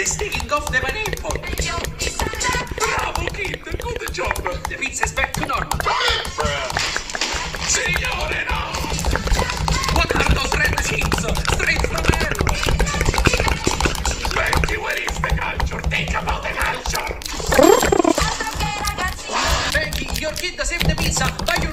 is taking off the pineapple. Bravo, kid. Good job. The pizza is back to normal. Signore, no! What are those red chips? Straight from hell. Becky, where is the culture? Think about the culture. Becky, your kid saved the pizza. Buy your